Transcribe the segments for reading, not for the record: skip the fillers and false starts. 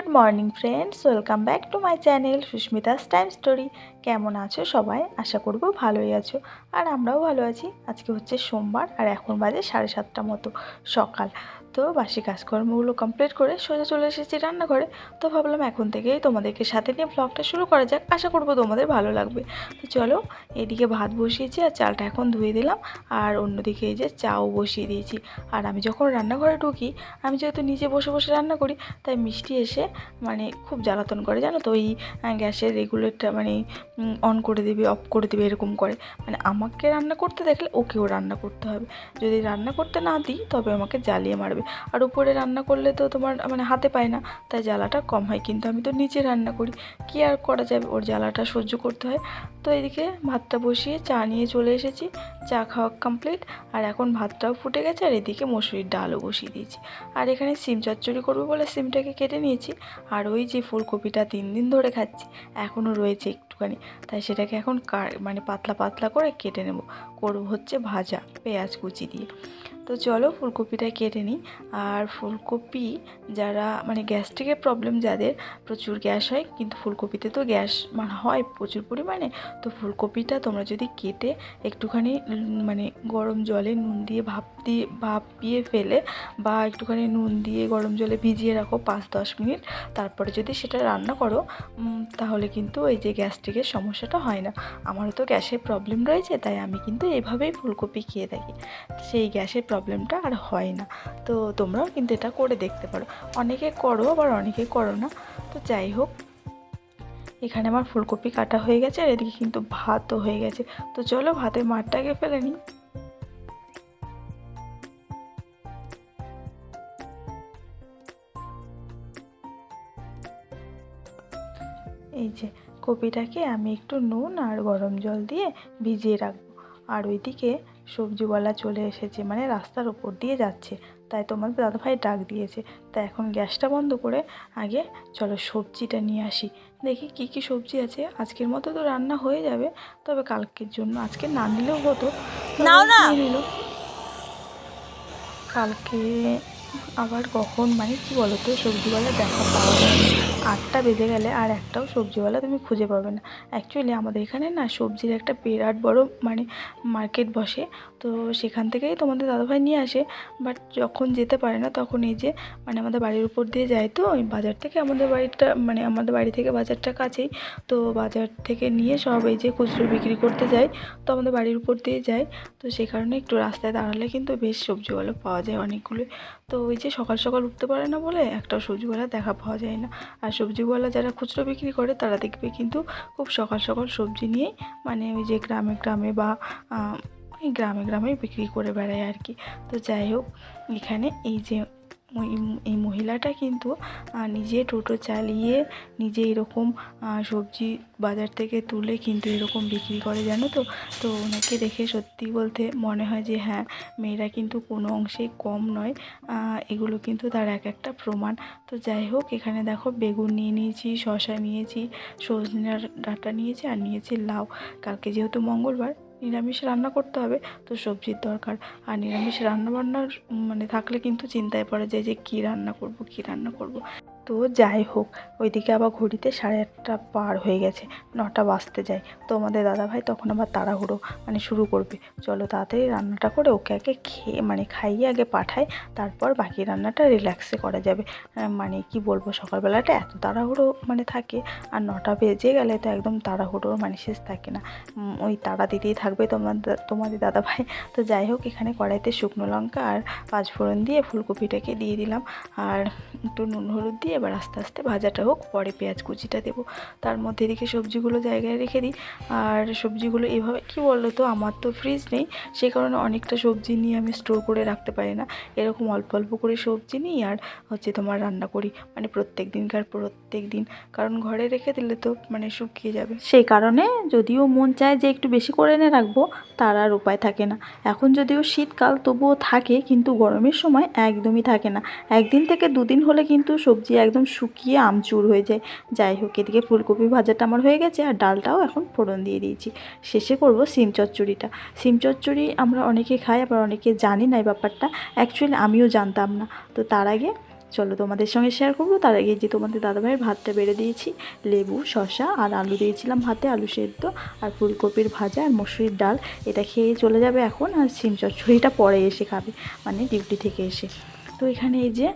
Good morning friends, welcome back to my channel Susmita's time story. কেমন আছো সবাই? আশা করব ভালোই আছো, আর আমরাও ভালো আছি। আজকে হচ্ছে সোমবার, আর এখন বাজে 7:30 মতো সকাল। তো বাসি কাজকর্মগুলো কমপ্লিট করে সোজা চলে এসেছি রান্নাঘরে। তো ভাবলাম এখন থেকেই তোমাদেরকে সাথে নিয়ে ব্লগটা শুরু করা যাক, আশা করব তোমাদের ভালো লাগবে। তো চলো, এদিকে ভাত বসিয়েছি আর চালটা এখন ধুয়ে দিলাম, আর অন্যদিকে এই যে চাও বসিয়ে দিয়েছি। আর আমি যখন রান্নাঘরে ঢুকি, আমি যেহেতু নিজে বসে বসে রান্না করি, তাই মিষ্টি এসে খুব জ্বালাতন করে, জানো তো। ওই গ্যাসের রেগুলেটর অন করে দেবে, অফ করে দেবে, এরকম করে। আমাকে রান্না করতে দেখলে ওকেও রান্না করতে হবে। যদি রান্না করতে না দিই তবে আমাকে জ্বালিয়ে মারবে। আর উপরে রান্না করলে তো তোমার হাতে পায় না, তাই জ্বালাটা কম হয়। কিন্তু আমি তো নিচে রান্না করি, কী আর করা যাবে, ওর জ্বালাটা সহ্য করতে হয়। তো এদিকে ভাতটা বসিয়ে চা নিয়ে চলে এসেছি। চা খাওয়া কমপ্লিট, আর এখন ভাতটাও ফুটে গেছে, আর এদিকে মসুরির ডালও বসিয়ে দিয়েছি। আর এখানে সিম চচ্চড়ি করবো বলে সিমটাকে কেটে নিয়েছি। আর ওই যে ফুলকপিটা 3 দিন ধরে খাচ্ছি, এখনও রয়েছে একটুখানি, তাই সেটাকে এখন পাতলা পাতলা করে কেটে নেব। করব হচ্ছে ভাজা পেঁয়াজ কুচি দিয়ে। তো চলো ফুলকপিটা কেটে নিই। আর ফুলকপি যারা গ্যাস্ট্রিকের প্রবলেম যাদের, প্রচুর গ্যাস হয়, কিন্তু ফুলকপিতে তো গ্যাস হয় প্রচুর পরিমাণে। তো ফুলকপিটা তোমরা যদি কেটে একটুখানি গরম জলে নুন দিয়ে ভাপিয়ে ফেলে, বা একটুখানি নুন দিয়ে গরম জলে ভিজিয়ে রাখো 5-10 মিনিট, তারপরে যদি সেটা রান্না করো, তাহলে কিন্তু এই যে গ্যাস্ট্রিকের সমস্যাটা হয় না। আমারও তো গ্যাসের প্রবলেম রয়েছে, তাই আমি কিন্তু এইভাবেই ফুলকপি খেয়ে থাকি। সেই গ্যাসের প্রবলেমটা আর হয় না। তো তোমরাও কিন্তু এটা করে দেখতে পারো। অনেকে করো, আবার অনেকে করো না। তো যাই হোক, এখানে আমার ফুলকপি কাটা হয়ে গেছে, আর এদিকে কিন্তু ভাতও হয়ে গেছে। তো চলো ভাতের মারটাকে ফেলে নিই। এই যে কপিটাকে আমি একটু নুন আর গরম জল দিয়ে ভিজিয়ে রাখবো। আর ওইদিকে সবজিওয়ালা চলে এসেছে, রাস্তার ওপর দিয়ে যাচ্ছে, তাই তোমাদের দাদাভাই ডাক দিয়েছে। তাই এখন গ্যাসটা বন্ধ করে আগে চলো সবজিটা নিয়ে আসি। দেখি কি কি সবজি আছে। আজকের মতো তো রান্না হয়ে যাবে, তবে কালকের জন্য আজকে না নিলেও হতো, তবে নিয়ে নিল। কালকে আবার কখন কী বলো তো, সবজিওয়ালা দেখা পাওয়া যায় না। 8টা বেজে গেলে আর একটাও সবজিওয়ালা তুমি খুঁজে পাবে না। অ্যাকচুয়ালি আমাদের এখানে না সবজির একটা বিরাট বড় মার্কেট বসে। তো সেখান থেকেই তোমাদের দাদাভাই নিয়ে আসে। বাট যখন যেতে পারে না, তখন এই যে আমাদের বাড়ির উপর দিয়ে যায়, তো ওই বাজার থেকে আমাদের বাড়িটা আমাদের বাড়ি থেকে বাজারটা কাছেই। তো বাজার থেকে নিয়ে সব এই যে খুচরো বিক্রি করতে যায়, তো আমাদের বাড়ির উপর দিয়ে যায়। তো সেই কারণে একটু রাস্তায় দাঁড়ালে কিন্তু বেশ সবজিওয়ালা পাওয়া যায় অনেকগুলো। তো ওই যে সকাল সকাল উঠতে পারে না বলে একটাও সবজিওয়ালা দেখা পাওয়া যায় না। আর সবজিওয়ালা যারা খুচরো বিক্রি করে, তারা দেখবে কিন্তু খুব সকাল সকাল সবজি নিয়েই ওই যে গ্রামে গ্রামে বা ওই গ্রামে গ্রামে বিক্রি করে বেড়ায় আর কি। তো যাই হোক, এখানে এই যে এই মহিলাটা কিন্তু নিজে টোটো চালিয়ে নিজে এরকম সবজি বাজার থেকে তুলে কিন্তু এরকম বিক্রি করে, জানো তো। তো ওনাকে দেখে সত্যি বলতে মনে হয় যে হ্যাঁ, মেয়েরা কিন্তু কোনো অংশেই কম নয়। এগুলো কিন্তু তার এক একটা প্রমাণ। তো যাই হোক, এখানে দেখো বেগুন নিয়ে নিয়েছি, শসা নিয়েছি, সজনের ডাঁটা নিয়েছি, আর নিয়েছি লাউ। কালকে যেহেতু মঙ্গলবার, নিরামিষ রান্না করতে হবে, তো সবজির দরকার। আর নিরামিষ রান্নাবান্নার থাকলে কিন্তু চিন্তায় পড়ে যায় যে কী রান্না করব। তো যাই হোক, ওইদিকে আবার ঘড়িতে 8:30 পার হয়ে গেছে, 9টা বাজতে যায়। তো আমাদের দাদাভাই তখন আবার তাড়াহুড়ো শুরু করবে, চলো তাড়াতাড়ি রান্নাটা করে ওকে আগে খাইয়ে আগে পাঠাই, তারপর বাকি রান্নাটা রিল্যাক্সে করা যাবে। কি বলবো, সকালবেলাটা এত তাড়াহুড়ো থাকে, আর 9টা বেজে গেলে তো একদম তাড়াহুড়োর শেষ থাকে না। ওই তাড়া দিতেই থাকবে তোমাদের দাদাভাই। তো যাই হোক, এখানে কড়াইতে শুকনো লঙ্কা আর 5 ফোড়ন দিয়ে ফুলকপিটাকে দিয়ে দিলাম, আর একটু নুন হলুদ দিয়ে এবার আস্তে আস্তে ভাজাটা হোক, পরে পেঁয়াজ কুচিটা দেবো। তার মধ্যে এদিকে সবজিগুলো জায়গায় রেখে দিই। আর সবজিগুলো এভাবে, কি বলতো তো, আমার তো ফ্রিজ নেই, সেই কারণে অনেকটা সবজি নিয়ে আমি স্টোর করে রাখতে পারি না। এরকম অল্প অল্প করে সবজি নিই, আর তোমার রান্না করি প্রত্যেক দিন, কারণ ঘরে রেখে দিলে তো শুকিয়ে যাবে। সেই কারণে যদিও মন চায় যে একটু বেশি করে এনে রাখবো, তার আর উপায় থাকে না। এখন যদিও শীতকাল, তবুও থাকে, কিন্তু গরমের সময় একদমই থাকে না। 1 দিন থেকে 2 দিন হলে কিন্তু সবজি একদম শুকিয়ে আমচুর হয়ে যায়। যাই হোক, এদিকে ফুলকপি ভাজাটা আমার হয়ে গেছে, আর ডালটাও এখন ফোড়ন দিয়ে দিয়েছি। শেষে করব সিম চচ্চড়িটা। সিম চচ্চড়ি আমরা অনেকে খাই, আবার অনেকে জানি না এই ব্যাপারটা। অ্যাকচুয়ালি আমিও জানতাম না। তো তার আগে চলো তোমাদের সঙ্গে শেয়ার করবো। তার আগে যে তোমাদের দাদাভাইয়ের ভাতটা বেড়ে দিয়েছি, লেবু, শসা আর আলু দিয়েছিলাম ভাতে, আলু সেদ্ধ আর ফুলকপির ভাজা আর মসুরির ডাল। এটা খেয়ে চলে যাবে এখন, আর সিম চচ্চড়িটা পরে এসে খাবে, মানে ডিউটি থেকে এসে। তো এখানে এই যে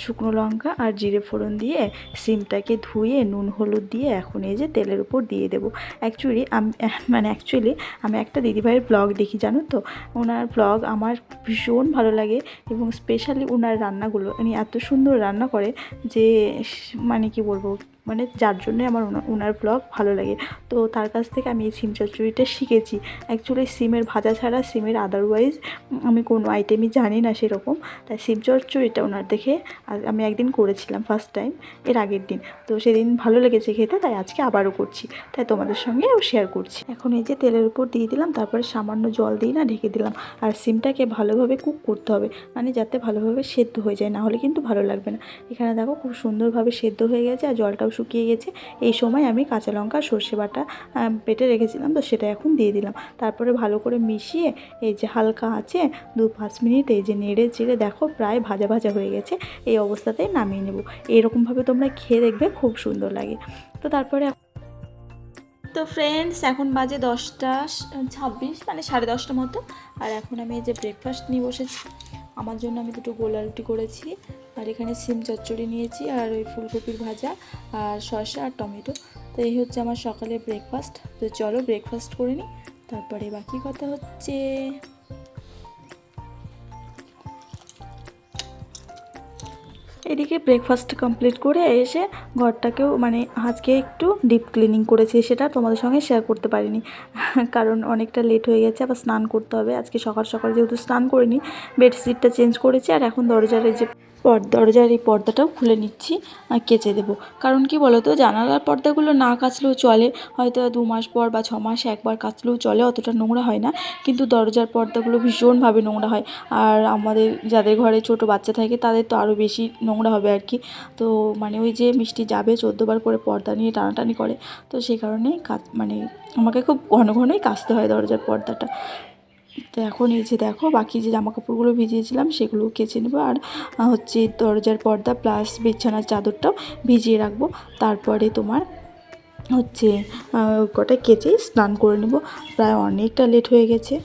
শুকনো লঙ্কা আর জিরে ফোড়ন দিয়ে সিমটাকে ধুয়ে নুন হলুদ দিয়ে এখন এই যে তেলের উপর দিয়ে দেবো। অ্যাকচুয়ালি আমি একটা দিদিভাইয়ের ব্লগ দেখি, জানো তো, ওনার ব্লগ আমার ভীষণ ভালো লাগে এবং স্পেশালি ওনার রান্নাগুলো, উনি এত সুন্দর রান্না করে যে মানে কি বলবো, মানে যার জন্যে আমার ওনার ব্লগ ভালো লাগে। তো তার কাছ থেকে আমি এই সিম চচ্চড়িটা শিখেছি। অ্যাকচুয়ালি সিমের ভাজা ছাড়া, সিমের আদারওয়াইজ আমি কোনো আইটেমই জানি না সেরকম। তাই সিম চচ্চড়িটা ওনার দেখে আমি একদিন করেছিলাম ফার্স্ট টাইম, এর আগের দিন। তো সেদিন ভালো লেগেছে খেতে, তাই আজকে আবারও করছি, তাই তোমাদের সঙ্গেও শেয়ার করছি। এখন এই যে তেলের উপর দিয়ে দিলাম, তারপরে সামান্য জল দিয়ে না ঢেকে দিলাম। আর সিমটাকে ভালোভাবে কুক করতে হবে, মানে যাতে ভালোভাবে সেদ্ধ হয়ে যায়, না হলে কিন্তু ভালো লাগবে না। এখানে দেখো খুব সুন্দরভাবে সেদ্ধ হয়ে গেছে আর জলটাও শুকিয়ে গেছে। এই সময় আমি কাঁচা লঙ্কা সর্ষে বাটা বেটে রেখেছিলাম, তো সেটা এখন দিয়ে দিলাম। তারপরে ভালো করে মিশিয়ে এই যে হালকা আছে 2-5 মিনিট এই যে নেড়ে চেড়ে দেখো প্রায় ভাজা ভাজা হয়ে গেছে। এই অবস্থাতেই নামিয়ে নেব। এরকমভাবে তোমরা খেয়ে দেখবে, খুব সুন্দর লাগে। তো তারপরে তো ফ্রেন্ডস, এখন বাজে 10:26, মানে 10:30 মতো। আর এখন আমি এই যে ব্রেকফাস্ট নিয়ে বসেছি। আমার জন্য আমি দুটো গোলা রুটি করেছি, আর এখানে সিম চচ্চড়ি নিয়েছি, আর ওই ফুলকপির ভাজা আর শসা আর টমেটো। তো এই হচ্ছে আমার সকালের ব্রেকফাস্ট। তো চলো ব্রেকফাস্ট করে নিই, তারপরে বাকি কথা হচ্ছে। এদিকে ব্রেকফাস্ট কমপ্লিট করে এসে ঘরটাকেও মানে আজকে একটু ডিপ ক্লিনিং করেছি, সেটা তোমাদের সঙ্গে শেয়ার করতে পারিনি কারণ অনেকটা লেট হয়ে গেছে, আবার স্নান করতে হবে। আজকে সকাল সকাল যেহেতু স্নান করিনি, বেডশিটটা চেঞ্জ করেছি, আর এখন দরজার এই পর্দাটাও খুলে নিচ্ছি, কেচে দেবো। কারণ কি বলো তো, জানালার পর্দাগুলো না কাচলেও চলে, হয়তো 2 মাস পর বা 6 মাসে একবার কাচলেও চলে, অতটা নোংরা হয় না। কিন্তু দরজার পর্দাগুলো ভীষণভাবে নোংরা হয়। আর আমাদের যাদের ঘরে ছোট বাচ্চা থাকে তাদের তো আরও বেশি নোংরা হবে আর কি। তো মানে ওই যে মিষ্টি যাবে 14 বার করে পর্দা নিয়ে টানাটানি করে, তো সেই কারণেই মানে আমাকে খুব ঘন ঘনই কাচতে হয় দরজার পর্দাটা। তো এখন এই যে দেখো বাকি যে জামাকাপড়গুলো ভিজিয়েছিলাম সেগুলো কেচে নেবো, আর হচ্ছে দরজার পর্দা প্লাস বিছানার চাদরটাও ভিজিয়ে রাখবো। তারপরে তোমার হচ্ছে কটা কেচেই স্নান করে নেবো, প্রায় অনেকটা লেট হয়ে গেছে।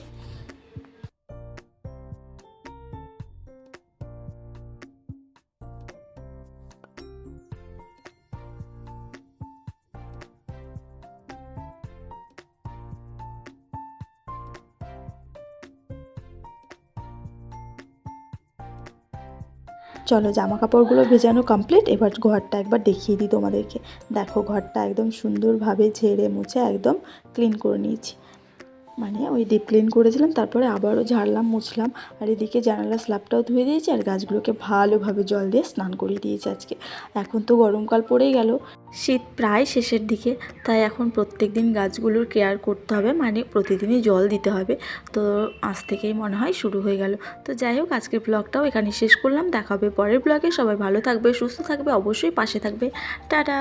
চলো জামা কাপড়গুলো ভেজানো কমপ্লিট, এবার ঘরটা একবার দেখিয়ে দিই তোমাদেরকে। দেখো ঘরটা একদম সুন্দরভাবে ঝেড়ে মুছে একদম ক্লিন করে নিয়েছি, মানে ওই ডিপ ক্লিন করেছিলাম, তারপরে আবারও ঝাড়লাম মুছলাম। আর এদিকে জানালা স্ল্যাবটাও ধুয়ে দিয়েছি, আর গাছগুলোকে ভালোভাবে জল দিয়ে স্নান করিয়ে দিয়েছি আজকে। এখন তো গরমকাল পড়েই গেল, শীত প্রায় শেষের দিকে, তাই এখন প্রত্যেক দিন গাছগুলোর কেয়ার করতে হবে, মানে প্রতিদিনই জল দিতে হবে। তো আজ থেকেই মনে হয় শুরু হয়ে গেল। তো যাই হোক, আজকের ব্লগটাও এখানে শেষ করলাম। দেখা হবে পরের ব্লগে। সবাই ভালো থাকবে, সুস্থ থাকবে, অবশ্যই পাশে থাকবে। টাটা।